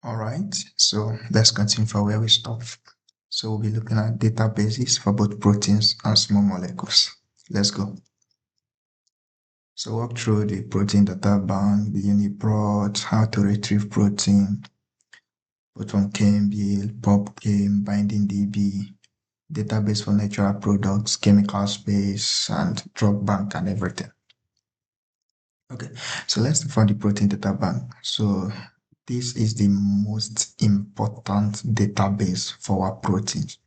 All right, so let's continue from where we stopped. So we'll be looking at databases for both proteins and small molecules. Let's go. So walk through the protein data bank, the Uniprot, how to retrieve protein, both from Chembl, PubChem, binding DB, database for natural products, chemical space, and drug bank and everything. Okay, so let's find the protein data bank. So this is the most important database for our proteins.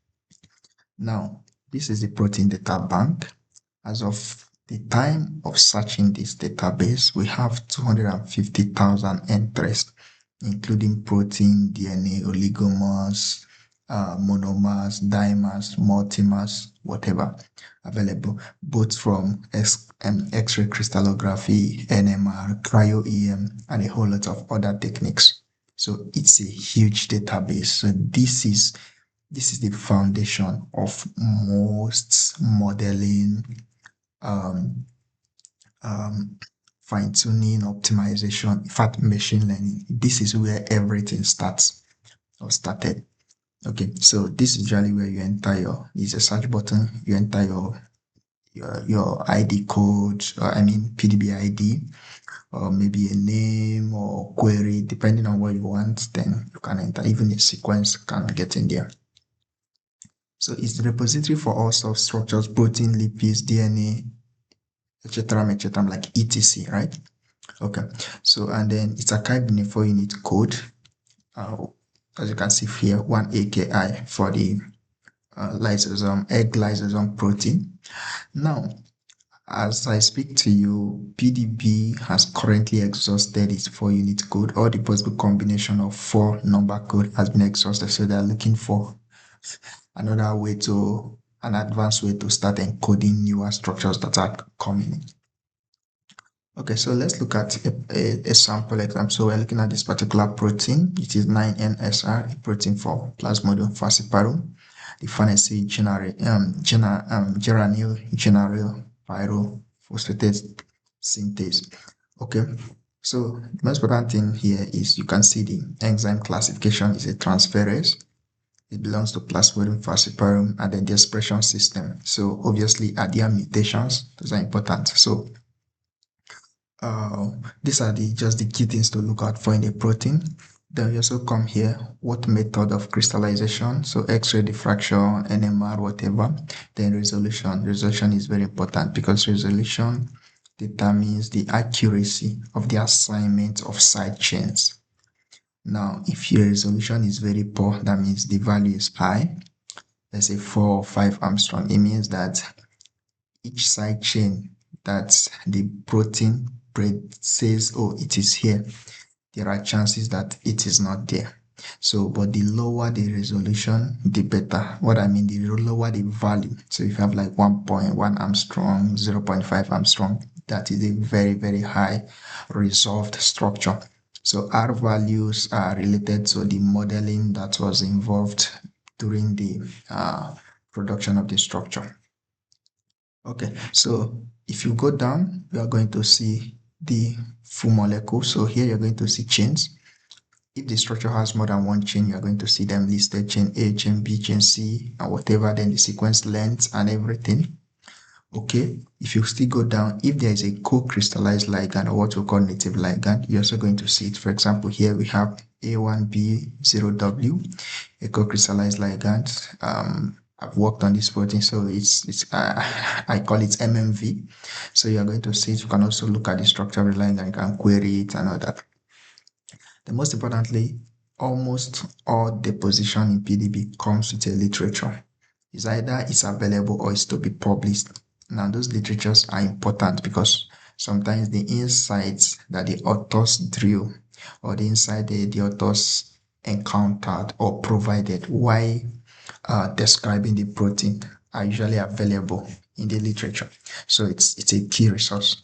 Now, this is the protein data bank. As of the time of searching this database, we have 250,000 entries, including protein, DNA, oligomers, monomers, dimers, multimers, whatever available, both from X-ray crystallography, NMR, cryo-EM, and a whole lot of other techniques. So it's a huge database. So this is the foundation of most modeling, um, fine-tuning, optimization, in fact, machine learning. This is where everything starts or started. Okay, so this is usually where you enter it's a search button, you enter your ID code, or I mean PDB ID, or maybe a name or query, depending on what you want, then you can enter. Even a sequence can get in there. So it's the repository for all substructures, protein, lipids, DNA, etc., like etc., right? Okay. So, and then it's archived in a 4-unit code. As you can see here, 1 AKI for the lysosome, egg lysosome protein. Now, as I speak to you, PDB has currently exhausted its 4-unit code. All the possible combination of 4 number code has been exhausted. So they're looking for another way an advanced way to start encoding newer structures that are coming in. Okay, so let's look at a sample example. So we're looking at this particular protein. It is 9NSR, a protein for Plasmodium falciparum. The pharmacy geranyl pyrophosphate synthase. Okay, so the most important thing here is you can see the enzyme classification is a transferase. It belongs to Plasmodium falciparum, and then the expression system. So obviously, are there mutations? Those are important. So these are just the key things to look out for in a protein. Then we also come here, what method of crystallization? So X-ray diffraction, NMR, whatever. Then resolution. Resolution is very important because resolution determines the accuracy of the assignment of side chains. Now, if your resolution is very poor, that means the value is high. Let's say 4 or 5 Armstrong. It means that each side chain that the protein says, oh, it is here, there are chances that it is not there. So, but the lower the resolution, the better. What I mean, the lower the value. So if you have like 1.1 Armstrong, 0.5 Armstrong, that is a very, very high resolved structure. So R values are related to the modeling that was involved during the production of the structure. Okay, so if you go down, you are going to see the full molecule. So here you're going to see chains. If the structure has more than one chain, you're going to see them listed, chain A, chain B, chain C, and whatever, then the sequence length and everything. Okay, if you still go down, if there is a co-crystallized ligand or what we call native ligand, you're also going to see it. For example, here we have A1B0W, a co-crystallized ligand. I've worked on this protein, so I call it MMV. So you're going to see it. You can also look at the structure of the ligand, you can query it and all that. The most importantly, almost all deposition in PDB comes with a literature. It's either it's available or it's to be published. Now, those literatures are important because sometimes the insights that the authors drew or the insight the authors encountered or provided while describing the protein are usually available in the literature. So it's a key resource.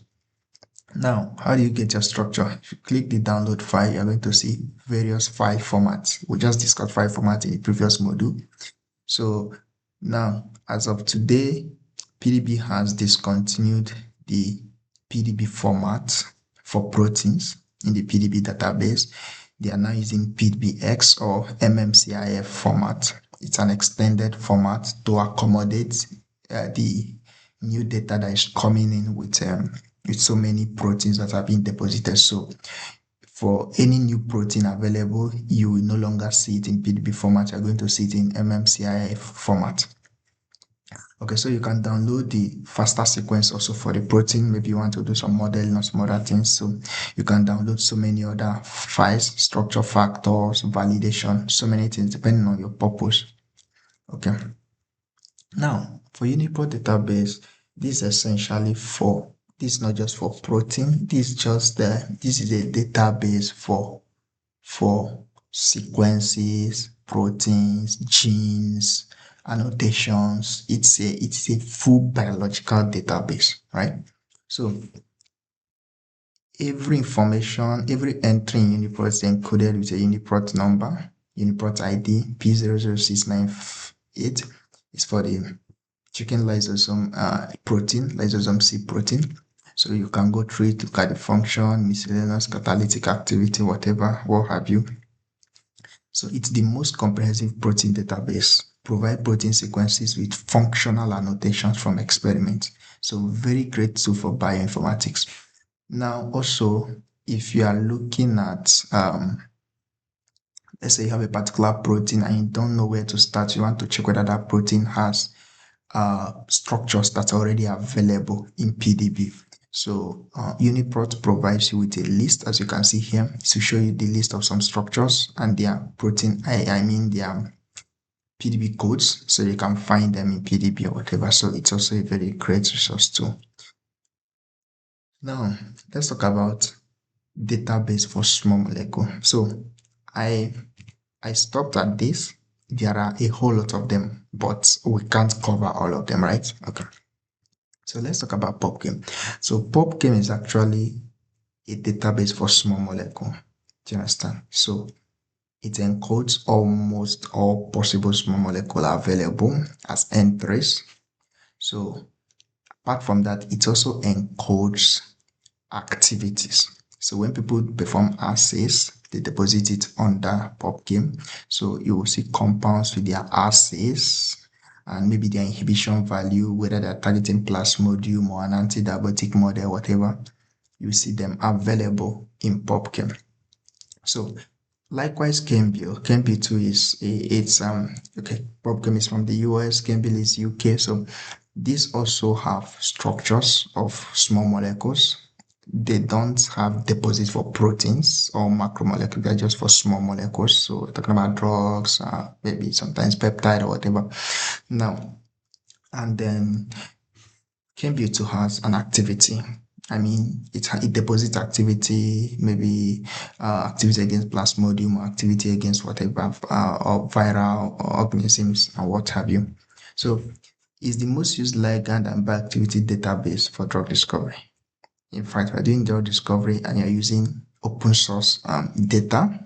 Now, how do you get your structure? If you click the download file, you're going to see various file formats. We just discussed file format in the previous module. So now, as of today, PDB has discontinued the PDB format for proteins in the PDB database. they are now using PDBX or MMCIF format. It's an extended format to accommodate the new data that is coming in with so many proteins that have been deposited. So for any new protein available, you will no longer see it in PDB format. You're going to see it in MMCIF format. Okay, so you can download the FASTA sequence also for the protein. Maybe you want to do some modeling or some other things. So you can download so many other files, structure factors, validation, so many things depending on your purpose. Okay. Now, for Uniprot database, this is essentially for, this is not just for protein. This is a database for sequences, proteins, genes, annotations. It's a full biological database, right? So every information, every entry in Uniprot is encoded with a Uniprot number, Uniprot ID P00698 is for the chicken lysosome protein, lysosome C protein. So you can go through it, look at the function, miscellaneous catalytic activity, whatever, what have you. So it's the most comprehensive protein database. Provide protein sequences with functional annotations from experiments. So very great tool for bioinformatics. Now also, if you are looking at, let's say you have a particular protein and you don't know where to start, you want to check whether that protein has structures that are already available in PDB. So Uniprot provides you with a list, as you can see here, to show you the list of some structures and their protein, I mean their PDB codes, so you can find them in PDB or whatever. So it's also a very great resource too. Now, let's talk about database for small molecule. So I stopped at this. There are a whole lot of them, but we can't cover all of them, right? Okay. So let's talk about PubChem. So PubChem is actually a database for small molecule. Do you understand? So it encodes almost all possible small molecule available as entries. So apart from that, it also encodes activities. So when people perform assays, they deposit it under PubChem. So you will see compounds with their assays and maybe their inhibition value, whether they're targeting plasmodium or an antidiabetic model, whatever. You see them available in PubChem. So likewise, Chembl. Chembl too is okay. PubChem is from the US. Chembl is UK. So these also have structures of small molecules. They don't have deposits for proteins or macromolecules. They're just for small molecules. So we're talking about drugs, maybe sometimes peptide or whatever. Now, and then Chembl too has an activity. I mean, it deposits activity, maybe activity against plasmodium or activity against whatever, or viral organisms and what have you. So it's the most used ligand and bioactivity database for drug discovery. In fact, if you're doing drug discovery and you're using open source data,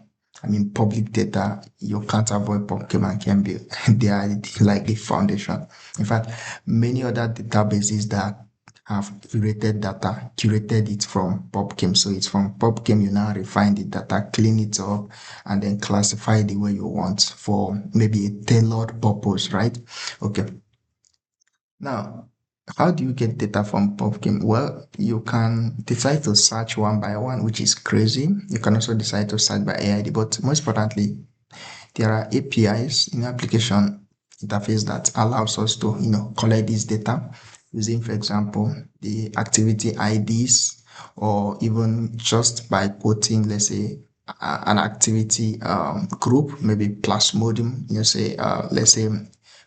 I mean public data, you can't avoid PubChem and Chembl. They are like the foundation. In fact, many other databases that have curated it from PubChem. So it's from PubChem, you now refine the data, clean it up, and then classify it the way you want for maybe a tailored purpose, right? Okay. Now, how do you get data from PubChem? Well, you can decide to search one by one, which is crazy. You can also decide to search by AID, but most importantly, there are APIs in application interface that allows us to, collect this data using, for example, the activity IDs, or even just by quoting, let's say, an activity group, maybe plasmodium, let's say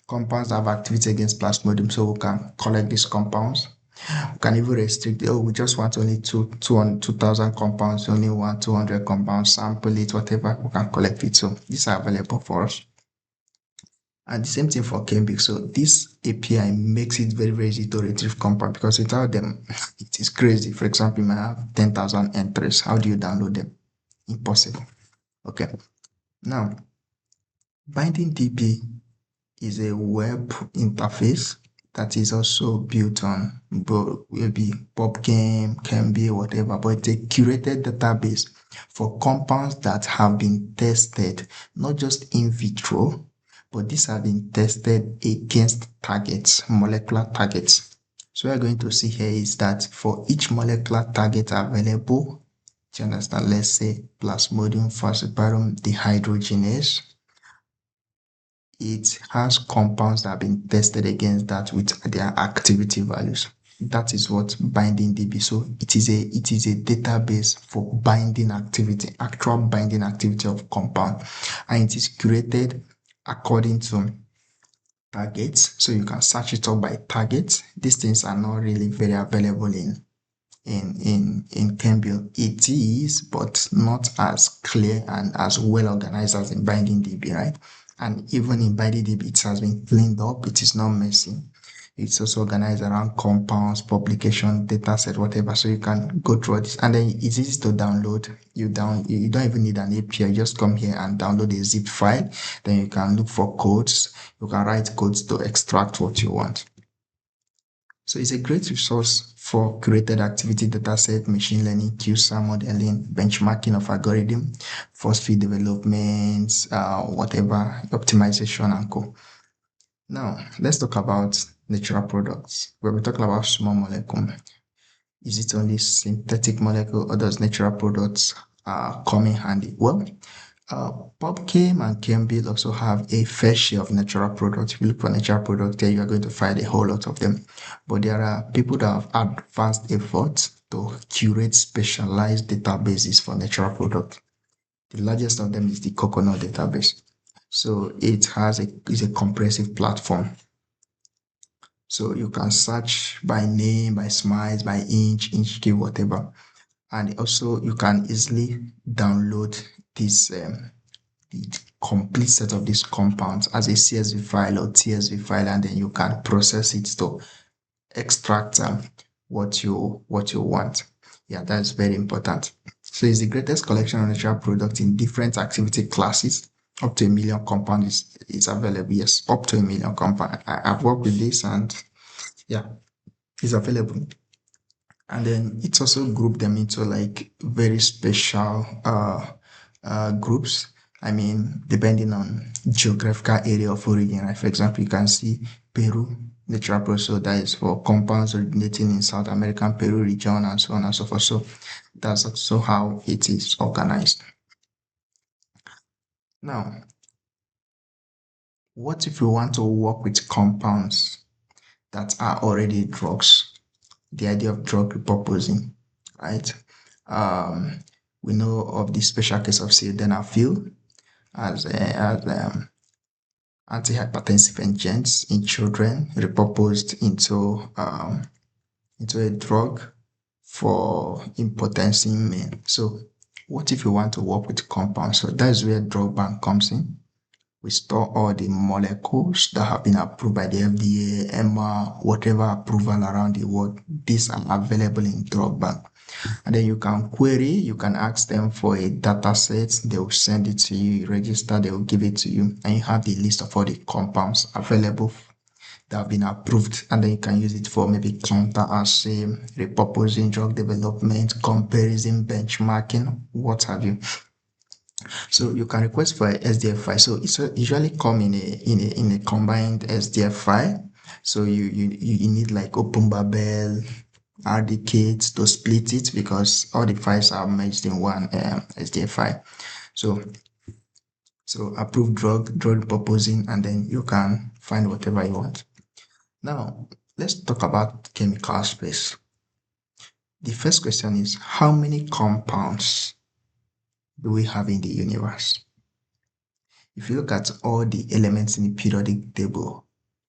compounds that have activity against plasmodium, so we can collect these compounds. We can even restrict, we just want only 2,000 compounds, only 200 compounds, sample it, whatever, we can collect it. So these are available for us. And the same thing for Chembl. So this API makes it very, very easy to retrieve compound, because without them, it is crazy. For example, you might have 10,000 entries. How do you download them? Impossible. Okay. Now, BindingDB is a web interface that is also built on maybe PubChem, Chembl, whatever, but it's a curated database for compounds that have been tested, not just in vitro, but these have been tested against targets, molecular targets. So what we're going to see here is that for each molecular target available, do you understand? Let's say Plasmodium falciparum dehydrogenase, it has compounds that have been tested against that with their activity values. That is what binding DB. So it is a database for binding activity, actual binding activity of compound, and it is curated according to targets. So you can search it up by targets. These things are not really very available in Chembl. It is, but not as clear and as well organized as in binding DB, right? And even in binding DB, it has been cleaned up. It is not messy. It's also organized around compounds, publication, dataset, whatever. So you can go through this, and then it's easy to download. You don't even need an API. You just come here and download a zip file. Then you can look for codes. You can write codes to extract what you want. So it's a great resource for curated activity dataset, machine learning, QSAR modeling, benchmarking of algorithm, force feed development, whatever, optimization and co. Now, let's talk about natural products. When we're talking about small molecule, is it only synthetic molecule or does natural products come in handy? Well, PubChem and Chembl also have a fair share of natural products. If you look for natural products there, you are going to find a whole lot of them. But there are people that have advanced efforts to curate specialized databases for natural products. The largest of them is the coconut database. So it is a comprehensive platform. So you can search by name, by smiles, by inch scale, whatever. And also you can easily download this the complete set of these compounds as a CSV file or TSV file, and then you can process it to extract what you want. Yeah, that's very important. So it's the greatest collection of natural products in different activity classes. Up to 1 million compounds is available. Yes, up to 1 million compounds. I've worked with this, and yeah, it's available. And then it's also grouped them into like very special groups. I mean, depending on geographical area of origin, right? For example, you can see Peru, natural process, so that is for compounds originating in South American Peru region and so on and so forth. So that's also how it is organized. Now, what if you want to work with compounds that are already drugs? The idea of drug repurposing, right? We know of the special case of sildenafil as antihypertensive agents in children repurposed into a drug for impotency in men. So what if you want to work with compounds? So that's where drug bank comes in. We store all the molecules that have been approved by the FDA, EMA, whatever approval around the world. These are available in drug bank. And then you can query, you can ask them for a data set, they will send it to you, register, they will give it to you, and you have the list of all the compounds available that have been approved, and then you can use it for maybe counter-assay, repurposing, drug development, comparison, benchmarking, what have you. So you can request for a SDF file. So it's usually come in a combined SDF file. So you need like OpenBabel, RDKit to split it because all the files are merged in one SDF file. So approve drug proposing, and then you can find whatever you want. Now let's talk about chemical space. The first question is, how many compounds do we have in the universe? If you look at all the elements in the periodic table,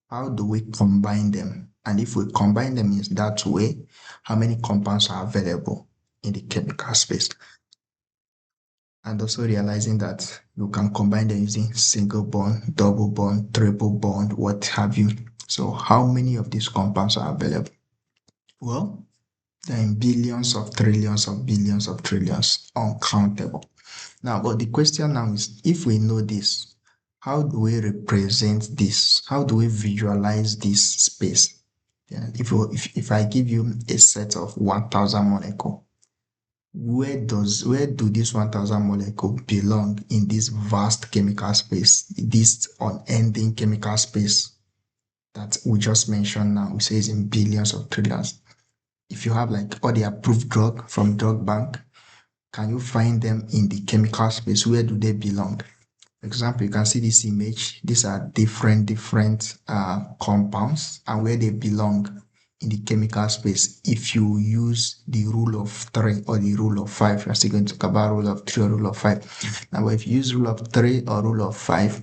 how do we combine them? And if we combine them in that way, how many compounds are available in the chemical space? And also realizing that you can combine them using single bond, double bond, triple bond, what have you. So how many of these compounds are available? Well, they're in billions of trillions of billions of trillions, uncountable. Now, but the question now is, if we know this, how do we represent this? How do we visualize this space? Yeah, if I give you a set of 1,000 molecules, where do these 1000 molecules belong in this vast chemical space, this unending chemical space that we just mentioned now? We say it's in billions of trillions. If you have like all the approved drug from drug bank, can you find them in the chemical space? Where do they belong? For example, you can see this image. These are different compounds and where they belong in the chemical space. If you use the rule of 3 or the rule of 5, we're still going to talk about rule of 3 or rule of 5. Now, if you use rule of 3 or rule of 5,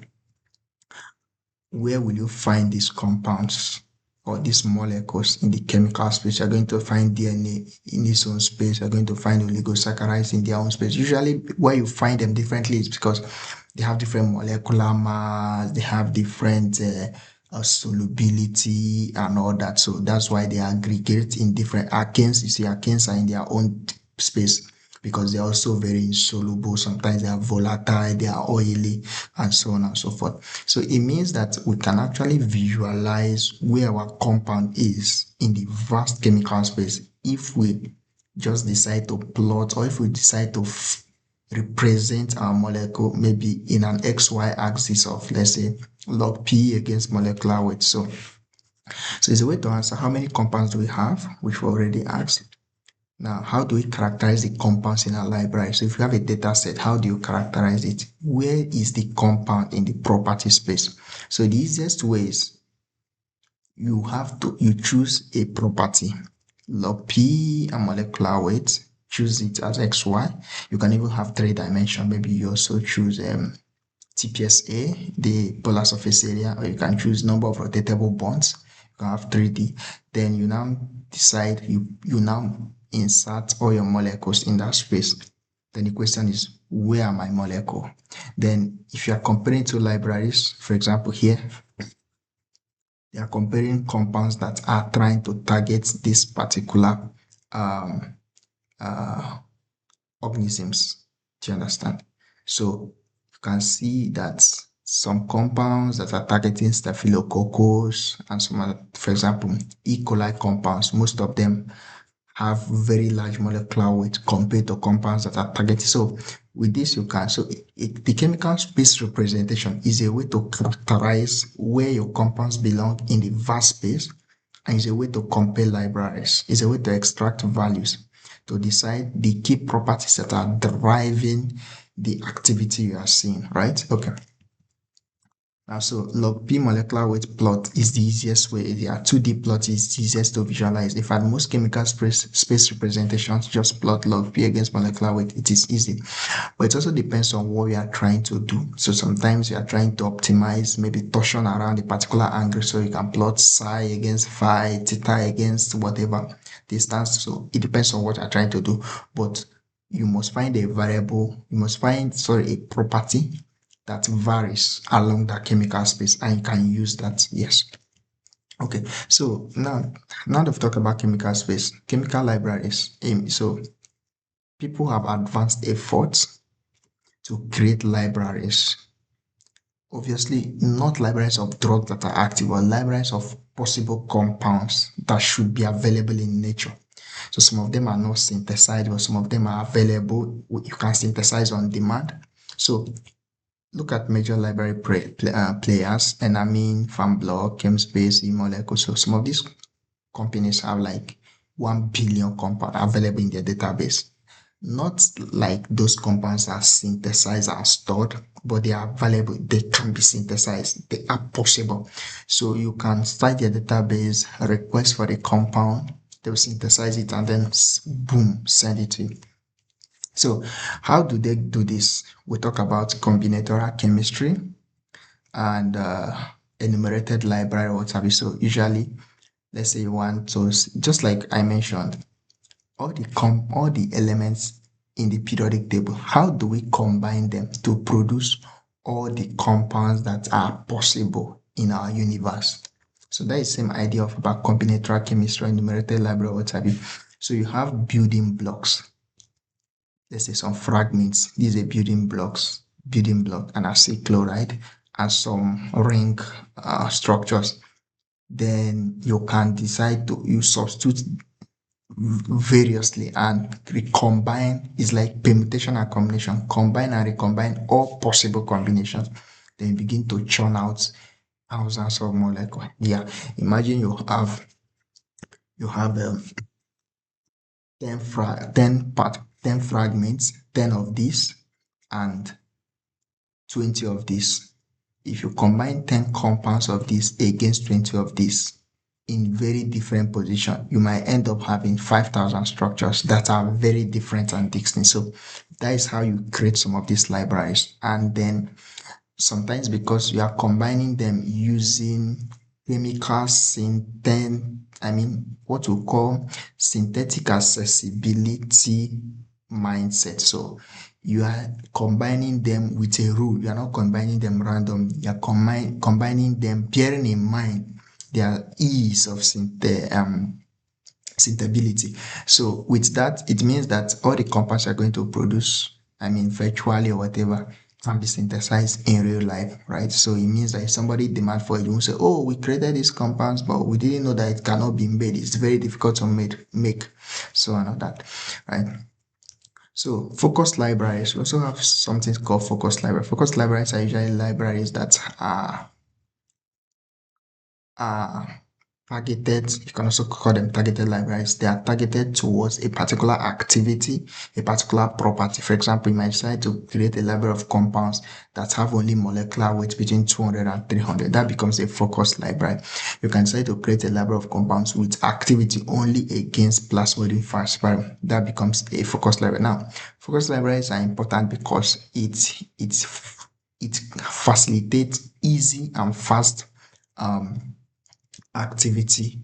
where will you find these compounds or these molecules in the chemical space? You're going to find DNA in its own space. You're going to find oligosaccharides in their own space. Usually where you find them differently is because they have different molecular mass, they have different solubility and all that. So that's why they aggregate in different alkanes. You see, alkanes are in their own space because they're also very insoluble. Sometimes they are volatile, they are oily, and so on and so forth. So it means that we can actually visualize where our compound is in the vast chemical space if we just decide to plot, or if we decide to represent our molecule maybe in an XY axis of, let's say, log P against molecular weight. So it's a way to answer how many compounds do we have, which we already asked. Now, how do we characterize the compounds in our library? So if you have a data set, how do you characterize it? Where is the compound in the property space? So the easiest way is you choose a property, log P and molecular weight, choose it as XY. You can even have 3 dimensions. Maybe you also choose TPSA, the polar surface area, or you can choose number of rotatable bonds. You can have 3D. Then you now decide, you now insert all your molecules in that space. Then the question is, where are my molecule? Then if you are comparing 2 libraries, for example here, they are comparing compounds that are trying to target this particular organisms. Do you understand? So you can see that some compounds that are targeting staphylococcus and some other, for example, E. coli compounds, most of them have very large molecular weight compared to compounds that are targeted. So with this, you can, the chemical space representation is a way to characterize where your compounds belong in the vast space, and is a way to compare libraries. It's a way to extract values to decide the key properties that are driving the activity you are seeing, right? Okay. Now, so log P molecular weight plot is the easiest way. The 2D plot is the easiest to visualize. In fact, most chemical space representations just plot log P against molecular weight. It is easy, but it also depends on what we are trying to do. So sometimes you are trying to optimize maybe torsion around a particular angle. So you can plot psi against phi, theta against whatever distance. So it depends on what you're trying to do, but you must find a variable, a property that varies along that chemical space, and you can use that. Yes. Okay, so now that we've talked about chemical space, chemical libraries, so people have advanced efforts to create libraries. Obviously, not libraries of drugs that are active, but libraries of possible compounds that should be available in nature. So some of them are not synthesized, but some of them are available. You can synthesize on demand. So look at major library players, Enamine, FarmBlock, ChemSpace, eMolecule. So some of these companies have like 1 billion compounds available in their database. Not like those compounds are synthesized and stored, but they are available. They can be synthesized. They are possible. So you can start their database, request for the compound, they'll synthesize it, and then boom, send it to you. So how do they do this? We talk about combinatorial chemistry and enumerated library, what have you. So usually, let's say you want to, just like I mentioned, all the elements in the periodic table, how do we combine them to produce all the compounds that are possible in our universe? So that is the same idea of about combinatorial chemistry, enumerated library, what have you. So you have building blocks. Let's say some fragments. These are building block, and acid chloride, and some ring structures. Then you can decide to substitute variously and recombine is like permutation and combination. Combine and recombine all possible combinations. Then you begin to churn out thousands of molecules. Yeah, imagine you have 10 fragments, 10 of this and 20 of this. If you combine 10 compounds of this against 20 of this in very different position, you might end up having 5,000 structures that are very different and distinct. So that is how you create some of these libraries. And then sometimes because you are combining them using chemical what we call synthetic accessibility mindset. So you are combining them with a rule. You are not combining them randomly. You are combining them bearing in mind their ease of synthetability. So with that, it means that all the compounds you're going to produce, virtually or whatever, can be synthesized in real life, right? So it means that if somebody demand for it, you will say, oh, we created these compounds, but we didn't know that it cannot be made. It's very difficult to make. So I know that, right? So focus libraries, we also have something called focus library. Focus libraries are usually libraries that are targeted. You can also call them targeted libraries. They are targeted towards a particular activity, a particular property. For example, you might decide to create a library of compounds that have only molecular weight between 200 and 300. That becomes a focus library. You can decide to create a library of compounds with activity only against plasmodium falciparum. That becomes a focus library. Now, focus libraries are important because it facilitates easy and fast activity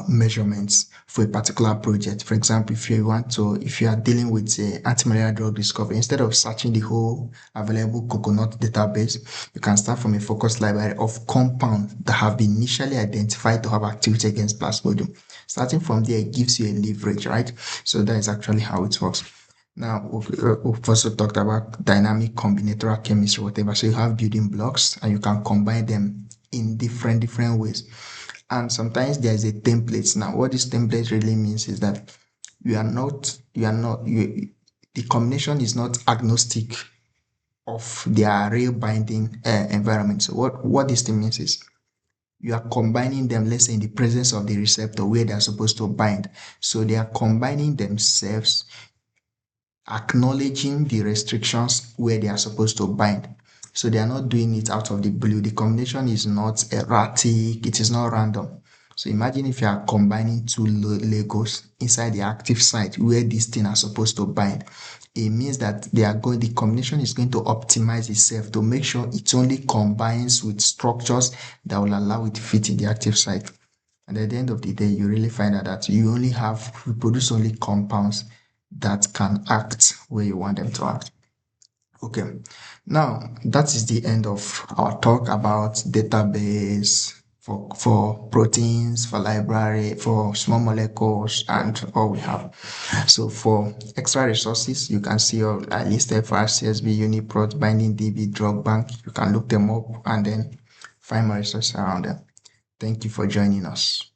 measurements for a particular project. For example, if you are dealing with antimalarial drug discovery, instead of searching the whole available coconut database, you can start from a focused library of compounds that have been initially identified to have activity against plasmodium. Starting from there, it gives you a leverage, right? So that is actually how it works. Now, we've also talked about dynamic combinatorial chemistry, whatever. So you have building blocks and you can combine them in different ways. And sometimes there is a template. Now, what this template really means is that the combination is not agnostic of their real binding environment. So what this thing means is you are combining them, let's say in the presence of the receptor where they are supposed to bind. So they are combining themselves, acknowledging the restrictions where they are supposed to bind. So they are not doing it out of the blue. The combination is not erratic. It is not random. So imagine if you are combining two Legos inside the active site where these things are supposed to bind. It means that the combination is going to optimize itself to make sure it only combines with structures that will allow it to fit in the active site. And at the end of the day, you really find out that you produce only compounds that can act where you want them to act. Okay, now that is the end of our talk about database for proteins, for library, for small molecules, and all we have. So for extra resources, you can see all I listed for CSB, Uniprot, Binding DB, Drug Bank. You can look them up and then find more resources around them. Thank you for joining us.